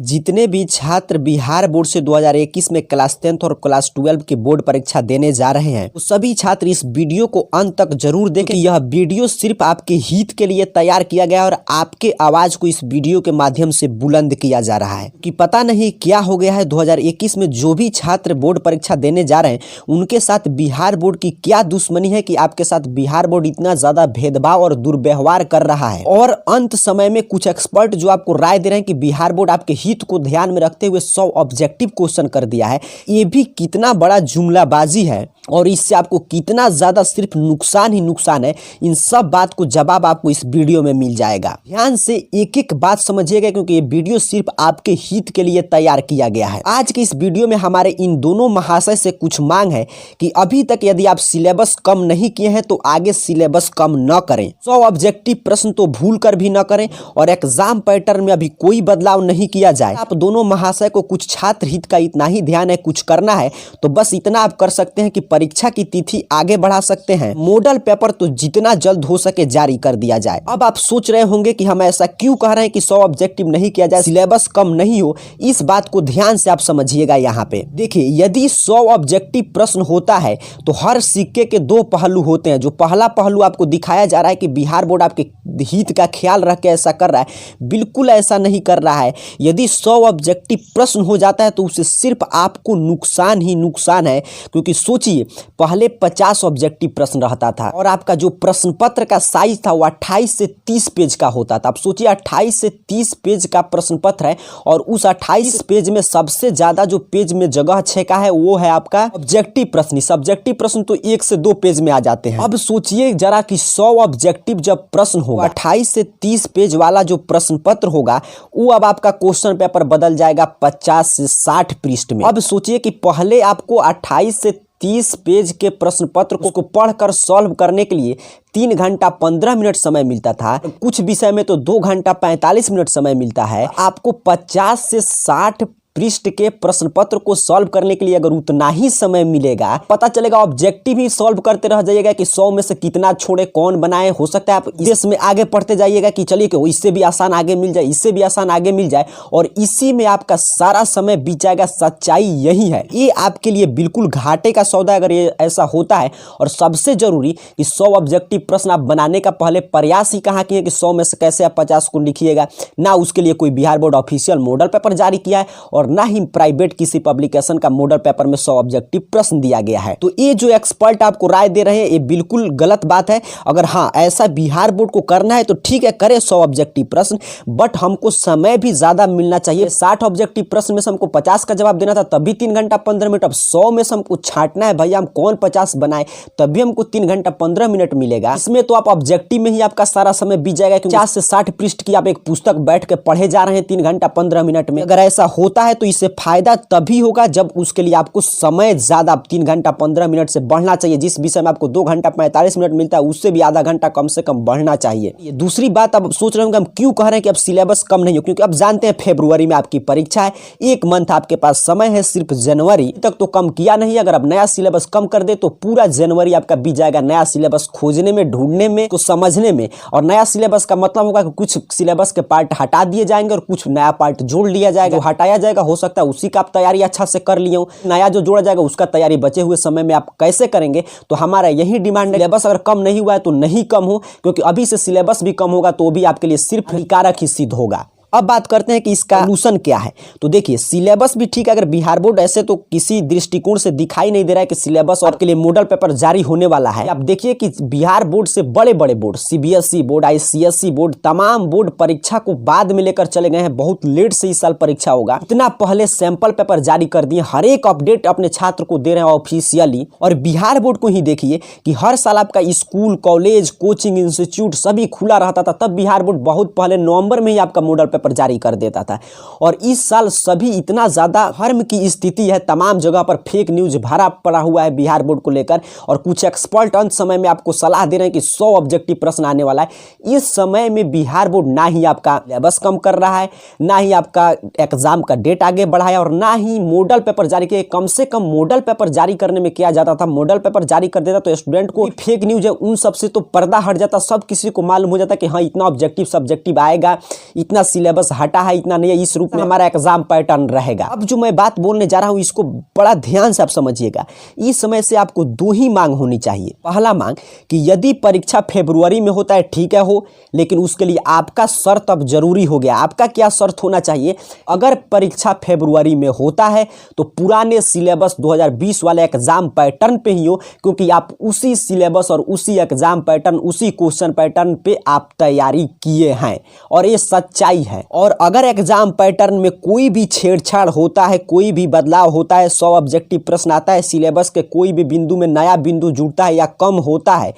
जितने भी छात्र बिहार बोर्ड से 2021 में क्लास 10th और क्लास 12 की बोर्ड परीक्षा देने जा रहे हैं, तो सभी छात्र इस वीडियो को अंत तक जरूर देखें। यह वीडियो सिर्फ आपके हित के लिए तैयार किया गया और आपके आवाज को इस वीडियो के माध्यम से बुलंद किया जा रहा है कि पता नहीं क्या हो गया है। 2021 में जो भी छात्र बोर्ड परीक्षा देने जा रहे हैं उनके साथ बिहार बोर्ड की क्या दुश्मनी है कि आपके साथ बिहार बोर्ड इतना ज्यादा भेदभाव और दुर्व्यवहार कर रहा है। और अंत समय में कुछ एक्सपर्ट जो आपको राय दे रहे हैं कि बिहार बोर्ड आपके हित को ध्यान में रखते हुए 100 ऑब्जेक्टिव क्वेश्चन कर दिया है। ये भी कितना बड़ा जुमलाबाजी है और इससे आपको कितना ज्यादा सिर्फ नुकसान ही नुकसान है। इन सब बात को जवाब आपको इस वीडियो में मिल जाएगा। ध्यान से एक एक बात समझिएगा क्योंकि ये वीडियो सिर्फ आपके हित के लिए तैयार किया गया है। आज के इस वीडियो में हमारे इन दोनों महाशय से कुछ मांग है कि अभी तक यदि आप सिलेबस कम नहीं किए हैं तो आगे सिलेबस कम न करें। 100 ऑब्जेक्टिव प्रश्न तो भूल कर भी न करें और एग्जाम पैटर्न में अभी कोई बदलाव नहीं किया जाए। आप दोनों महाशय को कुछ छात्र हित का इतना ही ध्यान है, कुछ करना है तो बस इतना आप कर सकते हैं कि परीक्षा की तिथि आगे बढ़ा सकते हैं। मॉडल पेपर तो जितना जल्द हो सके जारी कर दिया जाए। अब आप सोच रहे होंगे कि हम ऐसा क्यों कह रहे हैं कि 100 ऑब्जेक्टिव नहीं किया जाए, सिलेबस कम नहीं हो। इस बात को ध्यान से आप समझिएगा। यहाँ पे देखिए, यदि 100 ऑब्जेक्टिव प्रश्न होता है तो हर सिक्के के दो पहलू होते हैं। जो पहला पहलू आपको दिखाया जा रहा है कि बिहार बोर्ड आपके हित का ख्याल रख के ऐसा कर रहा है, बिल्कुल ऐसा नहीं कर रहा है। यदि 100 ऑब्जेक्टिव प्रश्न हो जाता है तो उससे सिर्फ आपको नुकसान ही नुकसान है। क्योंकि सोचिए, पहले 50 ऑब्जेक्टिव प्रश्न रहता था और आपका जो प्रश्न पत्र का साइज था वो 28 से 30 पेज का होता था। आप सोचिए 28 से 30 पेज का प्रश्न पत्र है और उस 28 पेज में सबसे ज्यादा जो पेज में जगह छेका है वो है आपका ऑब्जेक्टिव प्रश्न। सब्जेक्टिव प्रश्न तो 1 से 2 पेज में आ जाते हैं। अब सोचिए जरा कि 100 ऑब्जेक्टिव जब प्रश्न होगा, 28 से 30 पेज वाला जो प्रश्न पत्र होगा वो अब आपका क्वेश्चन पेपर बदल जाएगा 50 से 60 पृष्ठ में। अब सोचिए कि पहले आपको 28 से 30 पेज के प्रश्न पत्र को पढ़कर सॉल्व करने के लिए 3 घंटा 15 मिनट समय मिलता था। कुछ विषय में तो 2 घंटा 45 मिनट समय मिलता है। आपको 50 से 60 पृष्ठ के प्रश्न पत्र को सॉल्व करने के लिए अगर उतना ही समय मिलेगा, पता चलेगा ऑब्जेक्टिव ही सॉल्व करते रह जाइएगा कि 100 में से कितना छोड़े, कौन बनाए। हो सकता है आप इसमें आगे पढ़ते जाइएगा कि चलिए कि इससे भी आसान आगे मिल जाए, इससे भी आसान आगे मिल जाए और इसी में आपका सारा समय बीत जाएगा। सच्चाई यही है। ये आपके लिए बिल्कुल घाटे का सौदा अगर ये ऐसा होता है। और सबसे जरूरी कि 100 ऑब्जेक्टिव प्रश्न आप बनाने का पहले प्रयास ही कहाँ किए कि 100 में से कैसे आप 50 को लिखिएगा। ना उसके लिए कोई Bihar board official model paper जारी किया है और ना ही प्राइवेट किसी पब्लिकेशन का मॉडल पेपर में 100 ऑब्जेक्टिव प्रश्न दिया गया है। तो ये जो एक्सपर्ट आपको राय दे रहे हैं ये बिल्कुल गलत बात है। अगर हाँ ऐसा बिहार बोर्ड को करना है तो ठीक है, करे 100 ऑब्जेक्टिव प्रश्न, बट हमको समय भी ज्यादा मिलना चाहिए। 60 ऑब्जेक्टिव प्रश्न में से हमको 50 का जवाब देना था तभी 3 घंटा 15 मिनट। अब 100 में से हमको छांटना है भैया, हम कौन 50 बनाए, तभी हमको 3 घंटा 15 मिनट मिलेगा। इसमें तो आप ऑब्जेक्टिव में ही आपका सारा समय बीत जाएगा। 50 से 60 पृष्ठ की आप एक पुस्तक बैठ के पढ़े जा रहे हैं 3 घंटा 15 मिनट में। अगर ऐसा होता है तो इससे फायदा तभी होगा जब उसके लिए आपको समय ज्यादा 3 घंटा 15 मिनट से बढ़ना चाहिए। जिस विषय में आपको 2 घंटा 45 मिनट मिलता है उससे भी आधा घंटा कम से कम बढ़ना चाहिए। ये दूसरी बात, अब सोच रहे होंगे हम क्यों कह रहे हैं कि अब सिलेबस कम नहीं हो, क्योंकि अब जानते हैं फरवरी में आपकी परीक्षा है। 1 मंथ आपके पास समय है, सिर्फ जनवरी तक तो कम किया नहीं। अगर अब नया सिलेबस कम कर दे तो पूरा जनवरी आपका बीत जाएगा नया सिलेबस खोजने में, ढूंढने में, को समझने में। और नया सिलेबस का मतलब होगा कि कुछ सिलेबस के पार्ट हटा दिए जाएंगे और कुछ नया पार्ट जोड़ लिया जाएगा। हटाया जाएगा, हो सकता है उसी का आप तैयारी अच्छा से कर लिए हो। नया जो जोड़ा जाएगा उसका तैयारी बचे हुए समय में आप कैसे करेंगे। तो हमारा यही डिमांड है, सिलेबस अगर कम नहीं हुआ है तो नहीं कम हो, क्योंकि अभी से सिलेबस भी कम होगा तो भी आपके लिए सिर्फ हानिकारक ही सिद्ध होगा। अब बात करते हैं कि इसका सॉल्यूशन क्या है। तो देखिए, सिलेबस भी ठीक है। अगर बिहार बोर्ड ऐसे तो किसी दृष्टिकोण से दिखाई नहीं दे रहा है कि सिलेबस और के लिए मॉडल पेपर जारी होने वाला है। आप देखिए कि बिहार बोर्ड से बड़े बड़े board, CBSE board, ICSE board, तमाम बोर्ड परीक्षा को बाद में लेकर चले गए हैं। बहुत लेट से इस साल परीक्षा होगा। इतना पहले सैंपल पेपर जारी कर दिए, हर एक अपडेट अपने छात्र को दे रहे हैं ऑफिशियली। और बिहार बोर्ड को ही देखिए कि हर साल आपका स्कूल, कॉलेज, कोचिंग इंस्टीट्यूट सभी खुला रहता था। तब बिहार बोर्ड बहुत पहले नवंबर में ही आपका मॉडल पेपर जारी कर देता था। और इस साल सभी इतना ज्यादा हर्म की स्थिति है, तमाम जगह पर फेक न्यूज भरा पड़ा हुआ है बिहार बोर्ड को लेकर। और कुछ एक्सपर्ट अंत समय में आपको सलाह दे रहे हैं कि 100 ऑब्जेक्टिव प्रश्न आने वाला है। इस समय में बिहार बोर्ड ना ही आपका सिलेबस कम कर रहा है, ना ही आपका एग्जाम का डेट आगे बढ़ाया और ना ही मॉडल पेपर जारी किया। कम से कम मॉडल पेपर जारी करने में क्या जाता था, मॉडल पेपर जारी कर देता तो स्टूडेंट को फेक न्यूज है उन सबसे तो पर्दा हट जाता। सब किसी को मालूम हो जाता कि हाँ इतना ऑब्जेक्टिव सब्जेक्टिव आएगा, इतना सिलेबस सिलेबस हटा है, इतना नहीं है, इस रूप में हमारा एग्जाम पैटर्न रहेगा। अब जो मैं बात बोलने जा रहा हूँ इसको बड़ा ध्यान से आप समझिएगा। इस समय से आपको दो ही मांग होनी चाहिए। पहला मांग कि यदि परीक्षा फरवरी में होता है ठीक है हो, लेकिन उसके लिए आपका शर्त अब जरूरी हो गया। आपका क्या शर्त होना चाहिए? अगर परीक्षा फरवरी में होता है तो पुराने सिलेबस 2020 वाले एग्जाम पैटर्न पे ही हो, क्योंकि आप उसी सिलेबस और उसी एग्जाम पैटर्न, उसी क्वेश्चन पैटर्न पे आप तैयारी किए हैं और ये सच्चाई है। और अगर एग्जाम पैटर्न में कोई भी छेड़छाड़ होता है, कोई भी बदलाव होता है, 100 ऑब्जेक्टिव प्रश्न आता है, सिलेबस के कोई भी बिंदु में नया बिंदु जुड़ता है या कम होता है,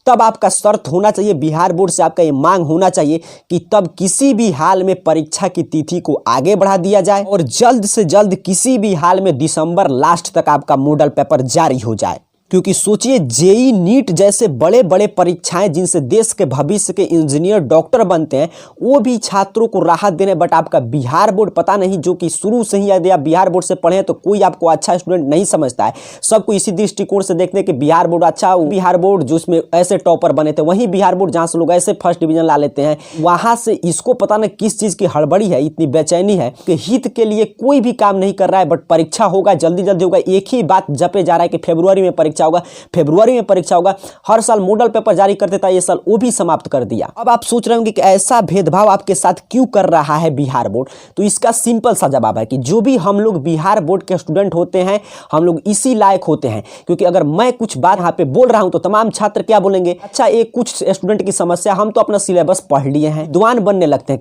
तब आपका शर्त होना चाहिए, बिहार बोर्ड से आपका ये मांग होना चाहिए कि तब किसी भी हाल में परीक्षा की तिथि को आगे बढ़ा दिया जाए और जल्द से जल्द किसी भी हाल में दिसंबर लास्ट तक आपका मॉडल पेपर जारी हो जाए। क्योंकि सोचिए, जेई नीट जैसे बड़े बड़े परीक्षाएं जिनसे देश के भविष्य के इंजीनियर डॉक्टर बनते हैं, वो भी छात्रों को राहत देने, बट आपका बिहार बोर्ड पता नहीं, जो कि शुरू से ही यदि आप बिहार बोर्ड से पढ़े तो कोई आपको अच्छा स्टूडेंट नहीं समझता है। सबको इसी दृष्टिकोण से देखते हैं कि बिहार बोर्ड अच्छा, बिहार बोर्ड जो इसमें ऐसे टॉपर बने थे, वही बिहार बोर्ड जहाँ से लोग ऐसे फर्स्ट डिवीजन ला लेते हैं, वहां से इसको पता नहीं किस चीज की हड़बड़ी है, इतनी बेचैनी है कि हित के लिए कोई भी काम नहीं कर रहा है। बट परीक्षा होगा, जल्दी जल्दी होगा, एक ही बात जपे जा रहा है कि फरवरी में परीक्षा होगा, फरवरी में परीक्षा होगा। हर साल मॉडल पेपर जारी करते था, ये साल वो भी समाप्त कर दिया। अब आप सोच रहे होंगे कि ऐसा भेदभाव आपके साथ क्यों कर रहा है बिहार बोर्ड? तो इसका सिंपल सा जवाब है कि जो भी हम लोग बिहार बोर्ड के स्टूडेंट होते हैं, हम लोग इसी लायक होते हैं, क्योंकि अगर मैं कुछ बात यहाँ पे बोल रहा हूं तो तमाम छात्र क्या बोलेंगे, अच्छा एक कुछ स्टूडेंट की समस्या, हम तो अपना सिलेबस पढ़ लिए हैं, दुआन बनने लगते हैं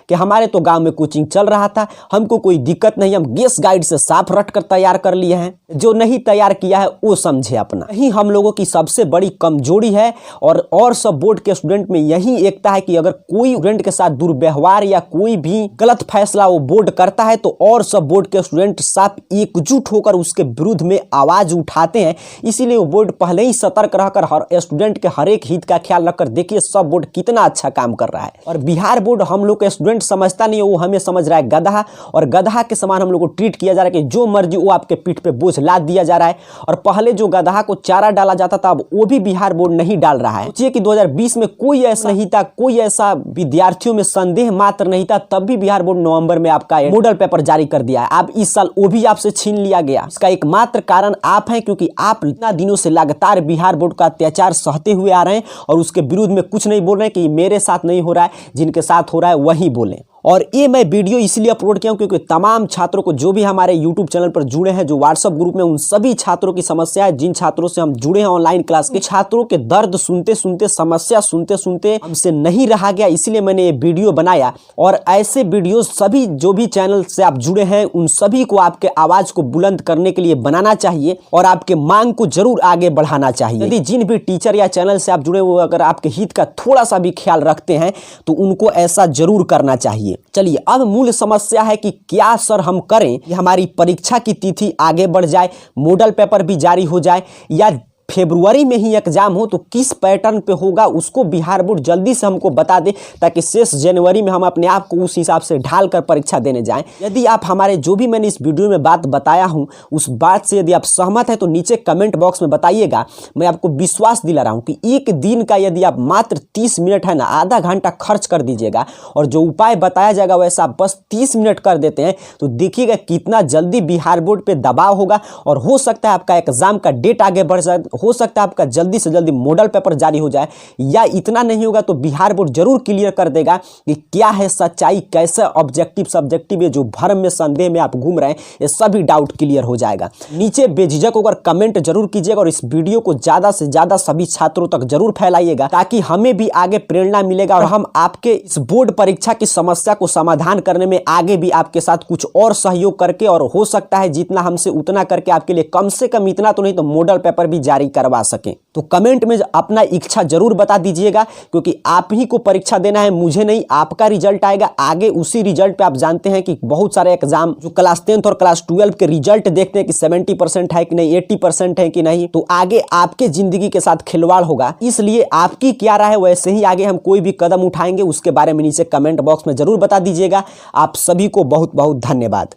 कि हमारे तो गांव में कोचिंग चल रहा था, हमको कोई दिक्कत नहीं, हम गेस गाइड से साफ रट कर तैयार कर लिए हैं। जो नहीं तैयार किया है वो समझे अपना। यही हम लोगों की सबसे बड़ी कमजोरी है और सब बोर्ड के स्टूडेंट में यही एकता है कि अगर कोई स्टूडेंट के साथ दुर्व्यवहार या कोई भी गलत फैसला वो बोर्ड करता है तो और सब बोर्ड के स्टूडेंट साफ एकजुट होकर उसके विरुद्ध में आवाज उठाते हैं। इसीलिए वो बोर्ड पहले ही सतर्क रहकर हर स्टूडेंट के हर एक हित का ख्याल रखकर, देखिए सब बोर्ड कितना अच्छा काम कर रहा है। और बिहार बोर्ड हम लोग के स्टूडेंट समझता नहीं है, वो हमें समझ रहा है गधा, और गधा के समान हम लोग को ट्रीट किया जा रहा है कि जो मर्जी वो आपके पीठ पे बोझ लाद दिया जा रहा है। और पहले जो गधा को चारा डाला जाता था, अब वो भी बिहार बोर्ड नहीं डाल रहा है। सोचिए कि 2020 में कोई ऐसा नहीं था, कोई ऐसा विद्यार्थियों में संदेह मात्र नहीं था, तब भी बिहार बोर्ड नवंबर में आपका मॉडल पेपर जारी कर दिया है। अब इस साल वो भी आपसे छीन लिया गया। इसका एकमात्र कारण आप हैं, क्योंकि आप इतना दिनों से लगातार बिहार बोर्ड का अत्याचार सहते हुए आ रहे हैं और उसके विरुद्ध में कुछ नहीं बोल रहे हैं कि मेरे साथ नहीं हो रहा है, जिनके साथ हो रहा है वही बोलें। और ये मैं वीडियो इसलिए अपलोड किया हूं क्योंकि तमाम छात्रों को, जो भी हमारे YouTube चैनल पर जुड़े हैं, जो व्हाट्सएप ग्रुप में, उन सभी छात्रों की समस्या है, जिन छात्रों से हम जुड़े हैं ऑनलाइन क्लास के, छात्रों के दर्द सुनते सुनते, समस्या सुनते सुनते हमसे नहीं रहा गया, इसलिए मैंने ये वीडियो बनाया। और ऐसे वीडियो सभी जो भी चैनल से आप जुड़े हैं उन सभी को आपके आवाज को बुलंद करने के लिए बनाना चाहिए और आपके मांग को जरूर आगे बढ़ाना चाहिए। यदि जिन भी टीचर या चैनल से आप जुड़े वो अगर आपके हित का थोड़ा सा भी ख्याल रखते हैं तो उनको ऐसा जरूर करना चाहिए। चलिए, अब मूल समस्या है कि क्या सर हम करें कि हमारी परीक्षा की तिथि आगे बढ़ जाए, मॉडल पेपर भी जारी हो जाए, या फरवरी में ही एग्जाम हो तो किस पैटर्न पे होगा उसको बिहार बोर्ड जल्दी से हमको बता दे, ताकि शेष जनवरी में हम अपने आप को उस हिसाब से ढाल कर परीक्षा देने जाएं। यदि आप हमारे जो भी मैंने इस वीडियो में बात बताया हूं उस बात से यदि आप सहमत हैं तो नीचे कमेंट बॉक्स में बताइएगा। मैं आपको विश्वास दिला रहा हूं कि एक दिन का यदि आप मात्र 30 मिनट है ना, आधा घंटा खर्च कर दीजिएगा और जो उपाय बताया जाएगा वैसा आप बस 30 मिनट कर देते हैं तो देखिएगा कितना जल्दी बिहार बोर्ड पे दबाव होगा और हो सकता है आपका एग्जाम का डेट आगे बढ़ जाए, हो सकता है आपका जल्दी से जल्दी मॉडल पेपर जारी हो जाए। या इतना नहीं होगा तो बिहार बोर्ड जरूर क्लियर कर देगा कि क्या है सच्चाई, कैसे ऑब्जेक्टिव सब्जेक्टिव, ये जो भ्रम में संदेह में आप घूम रहे हैं, ये सभी डाउट क्लियर हो जाएगा। नीचे बेझिझक होकर कमेंट जरूर कीजिएगा और इस वीडियो को ज्यादा से ज्यादा सभी छात्रों तक जरूर फैलाइएगा, ताकि हमें भी आगे प्रेरणा मिलेगा और हम आपके इस बोर्ड परीक्षा की समस्या को समाधान करने में आगे भी आपके साथ कुछ और सहयोग करके, और हो सकता है जितना हमसे उतना करके आपके लिए कम से कम इतना तो नहीं तो मॉडल पेपर भी जारी करवा सके। तो कमेंट में अपना इच्छा जरूर बता दीजिएगा, क्योंकि आप ही को परीक्षा देना है, मुझे नहीं। आपका रिजल्ट आएगा आगे, उसी रिजल्ट पे आप जानते हैं कि बहुत सारे एग्जाम जो क्लास 10th और क्लास 12 के रिजल्ट देखते हैं कि 70% है कि नहीं, 80% है कि नहीं, तो आगे आपके जिंदगी के साथ खिलवाड़ होगा। इसलिए आपकी क्या राय है, वैसे ही आगे हम कोई भी कदम उठाएंगे उसके बारे में नीचे कमेंट बॉक्स में जरूर बता दीजिएगा। आप सभी को बहुत बहुत धन्यवाद।